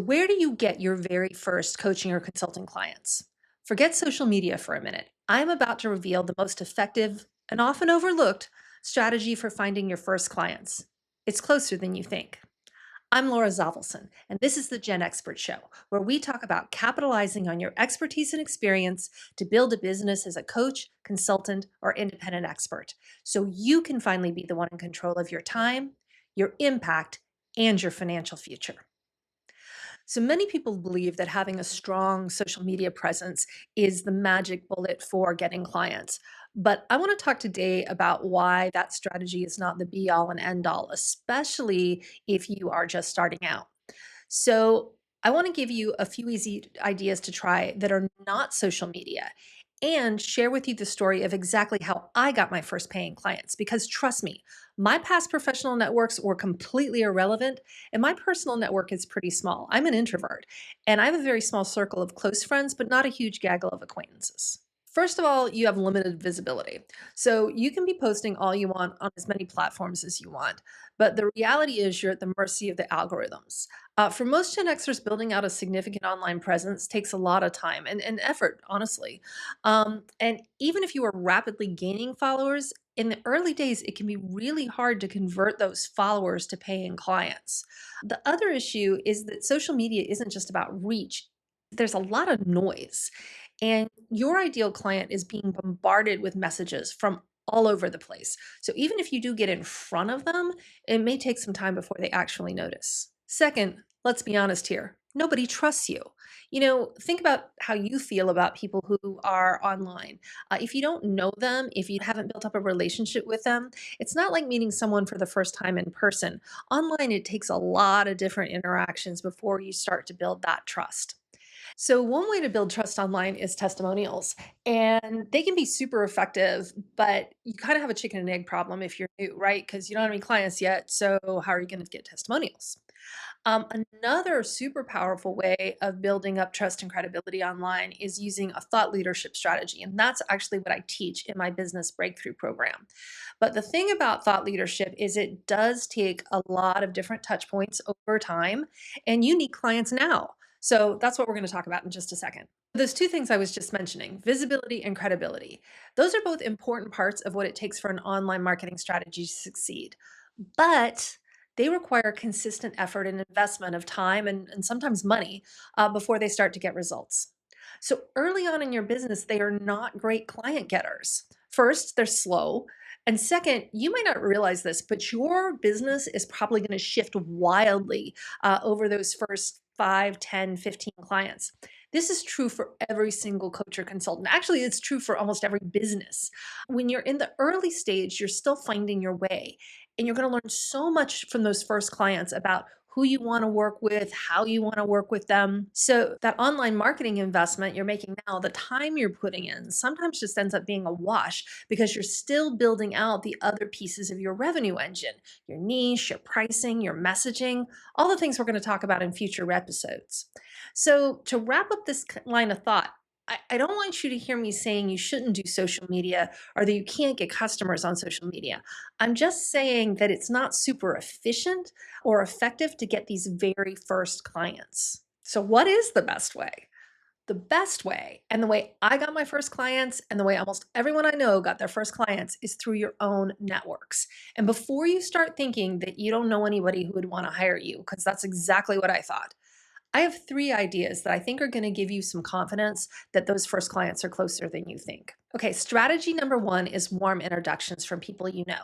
Where do you get your very first coaching or consulting clients? Forget social media for a minute. I'm about to reveal the most effective and often overlooked strategy for finding your first clients. It's closer than you think. I'm Laura Zavelson, and this is the Gen Expert Show, where we talk about capitalizing on your expertise and experience to build a business as a coach, consultant, or independent expert, so you can finally be the one in control of your time, your impact, and your financial future. So many people believe that having a strong social media presence is the magic bullet for getting clients. But I want to talk today about why that strategy is not the be all and end all, especially if you are just starting out. So I want to give you a few easy ideas to try that are not social media and share with you the story of exactly how I got my first paying clients. Because trust me, my past professional networks were completely irrelevant, and my personal network is pretty small. I'm an introvert, and I have a very small circle of close friends, but not a huge gaggle of acquaintances. First of all, you have limited visibility. So you can be posting all you want on as many platforms as you want. But the reality is you're at the mercy of the algorithms. For most Gen Xers, building out a significant online presence takes a lot of time and effort, honestly. And even if you are rapidly gaining followers, in the early days, it can be really hard to convert those followers to paying clients. The other issue is that social media isn't just about reach. There's a lot of noise, and your ideal client is being bombarded with messages from all over the place. So even if you do get in front of them, it may take some time before they actually notice. Second, let's be honest here. Nobody trusts you. Think about how you feel about people who are online. If you don't know them, if you haven't built up a relationship with them, it's not like meeting someone for the first time in person. Online, it takes a lot of different interactions before you start to build that trust. So, one way to build trust online is testimonials, and they can be super effective, but you kind of have a chicken and egg problem if you're new, right? Because you don't have any clients yet. So, how are you going to get testimonials? Another super powerful way of building up trust and credibility online is using a thought leadership strategy. And that's actually what I teach in my business breakthrough program. But the thing about thought leadership is it does take a lot of different touch points over time, and you need clients now. So that's what we're going to talk about in just a second. Those two things I was just mentioning, visibility and credibility, those are both important parts of what it takes for an online marketing strategy to succeed. But they require consistent effort and investment of time and sometimes money before they start to get results. So early on in your business, they are not great client getters. First, they're slow. And second, you might not realize this, but your business is probably going to shift wildly over those first 5, 10, 15 clients. This is true for every single coach or consultant. Actually, it's true for almost every business. When you're in the early stage, you're still finding your way. And you're going to learn so much from those first clients about who you want to work with, how you want to work with them. So, that online marketing investment you're making now, the time you're putting in, sometimes just ends up being a wash because you're still building out the other pieces of your revenue engine, your niche, your pricing, your messaging, all the things we're going to talk about in future episodes. So, to wrap up this line of thought, I don't want you to hear me saying you shouldn't do social media or that you can't get customers on social media. I'm just saying that it's not super efficient or effective to get these very first clients. So, what is the best way? The best way, and the way I got my first clients, and the way almost everyone I know got their first clients, is through your own networks. And before you start thinking that you don't know anybody who would want to hire you, because that's exactly what I thought, I have three ideas that I think are going to give you some confidence that those first clients are closer than you think. Okay, strategy number one is warm introductions from people you know.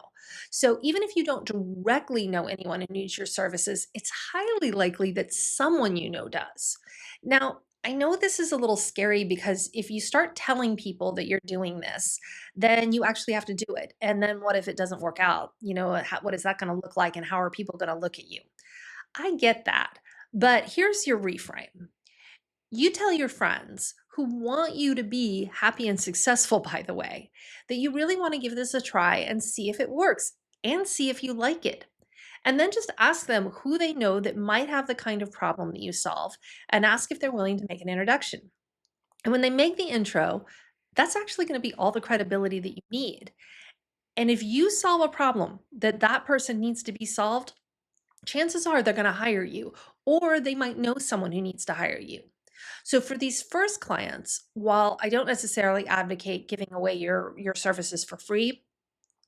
So even if you don't directly know anyone who needs your services, it's highly likely that someone you know does. Now, I know this is a little scary because if you start telling people that you're doing this, then you actually have to do it. And then what if it doesn't work out? What is that going to look like and how are people going to look at you? I get that. But here's your reframe. You tell your friends who want you to be happy and successful, by the way, that you really want to give this a try and see if it works and see if you like it. And then just ask them who they know that might have the kind of problem that you solve and ask if they're willing to make an introduction. And when they make the intro, that's actually going to be all the credibility that you need. And if you solve a problem that that person needs to be solved, chances are they're going to hire you or they might know someone who needs to hire you. So for these first clients, while I don't necessarily advocate giving away your services for free,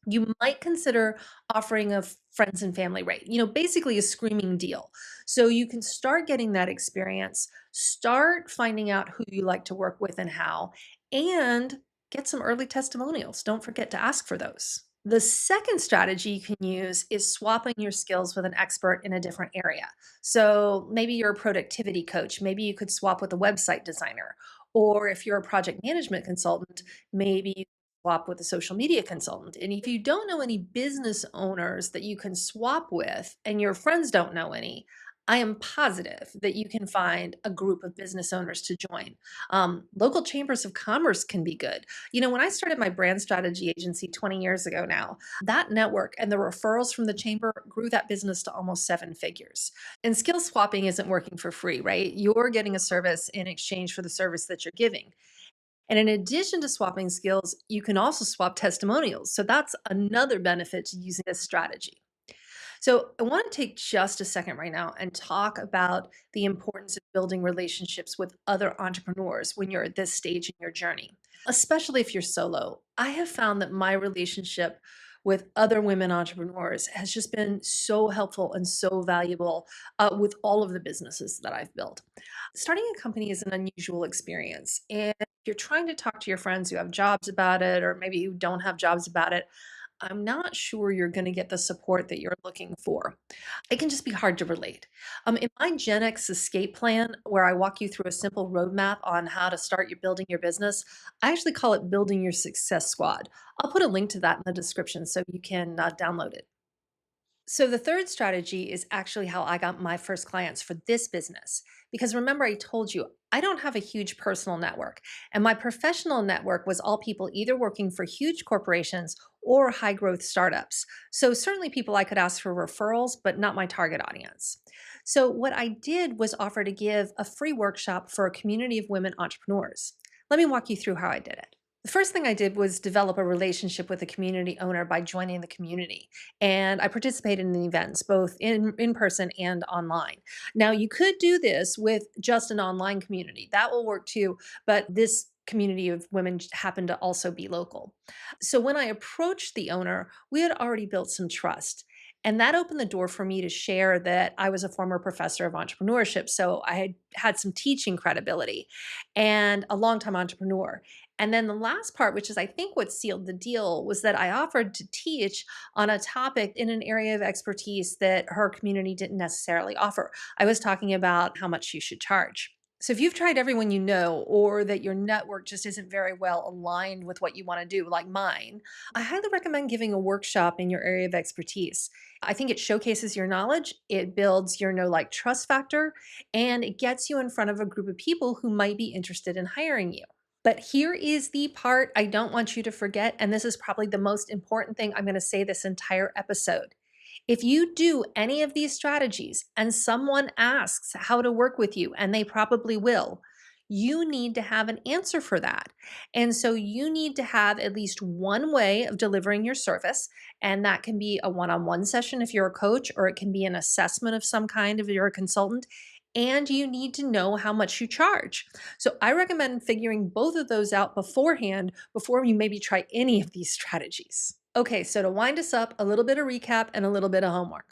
you might consider offering a friends and family rate, basically a screaming deal. So you can start getting that experience, start finding out who you like to work with and how, and get some early testimonials. Don't forget to ask for those. The second strategy you can use is swapping your skills with an expert in a different area. So maybe you're a productivity coach, maybe you could swap with a website designer. Or if you're a project management consultant, maybe swap with a social media consultant. And if you don't know any business owners that you can swap with and your friends don't know any, I am positive that you can find a group of business owners to join. Local chambers of commerce can be good. When I started my brand strategy agency 20 years ago now, that network and the referrals from the chamber grew that business to almost seven figures. And skill swapping isn't working for free, right? You're getting a service in exchange for the service that you're giving. And in addition to swapping skills, you can also swap testimonials. So that's another benefit to using this strategy. So I want to take just a second right now and talk about the importance of building relationships with other entrepreneurs when you're at this stage in your journey, especially if you're solo. I have found that my relationship with other women entrepreneurs has just been so helpful and so valuable with all of the businesses that I've built. Starting a company is an unusual experience. And if you're trying to talk to your friends who have jobs about it, or maybe who don't have jobs about it, I'm not sure you're going to get the support that you're looking for. It can just be hard to relate. In my Gen X escape plan, where I walk you through a simple roadmap on how to start your building your business, I actually call it building your success squad. I'll put a link to that in the description so you can download it. So the third strategy is actually how I got my first clients for this business. Because remember, I told you I don't have a huge personal network, and my professional network was all people either working for huge corporations or high growth startups. So certainly people I could ask for referrals, but not my target audience. So what I did was offer to give a free workshop for a community of women entrepreneurs. Let me walk you through how I did it. The first thing I did was develop a relationship with the community owner by joining the community. And I participated in the events, both in person and online. Now, you could do this with just an online community. That will work too, but this community of women happened to also be local. So when I approached the owner, we had already built some trust. And that opened the door for me to share that I was a former professor of entrepreneurship. So I had some teaching credibility and a longtime entrepreneur. And then the last part, which is I think what sealed the deal, was that I offered to teach on a topic in an area of expertise that her community didn't necessarily offer. I was talking about how much you should charge. So if you've tried everyone you know, or that your network just isn't very well aligned with what you want to do, like mine, I highly recommend giving a workshop in your area of expertise. I think it showcases your knowledge, it builds your know, like, trust factor, and it gets you in front of a group of people who might be interested in hiring you. But here is the part I don't want you to forget, and this is probably the most important thing I'm going to say this entire episode. If you do any of these strategies and someone asks how to work with you, and they probably will, you need to have an answer for that. And so you need to have at least one way of delivering your service. And that can be a one on one session if you're a coach, or it can be an assessment of some kind if you're a consultant. And you need to know how much you charge. So I recommend figuring both of those out beforehand before you maybe try any of these strategies. Okay, so to wind us up, a little bit of recap and a little bit of homework.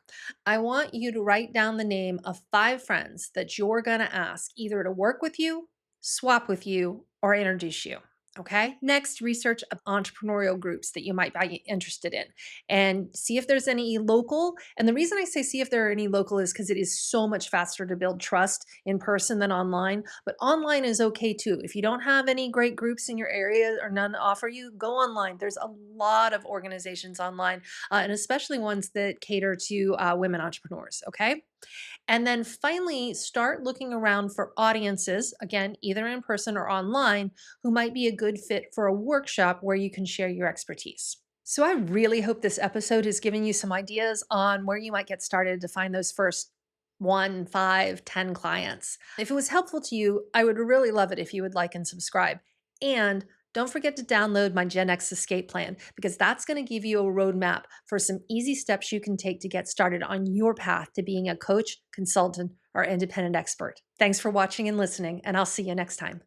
I want you to write down the name of five friends that you're going to ask either to work with you, swap with you, or introduce you. Okay. Next, research entrepreneurial groups that you might be interested in and see if there's any local. And the reason I say see if there are any local is because it is so much faster to build trust in person than online. But online is okay too. If you don't have any great groups in your area or none to offer you, go online. There's a lot of organizations online, and especially ones that cater to women entrepreneurs. Okay. And then finally, start looking around for audiences, again, either in person or online, who might be a good fit for a workshop where you can share your expertise. So I really hope this episode has given you some ideas on where you might get started to find those first 1, 5, 10 clients. If it was helpful to you, I would really love it if you would like and subscribe. And Don't forget to download my Gen X Escape Plan because that's going to give you a roadmap for some easy steps you can take to get started on your path to being a coach, consultant, or independent expert. Thanks for watching and listening, and I'll see you next time.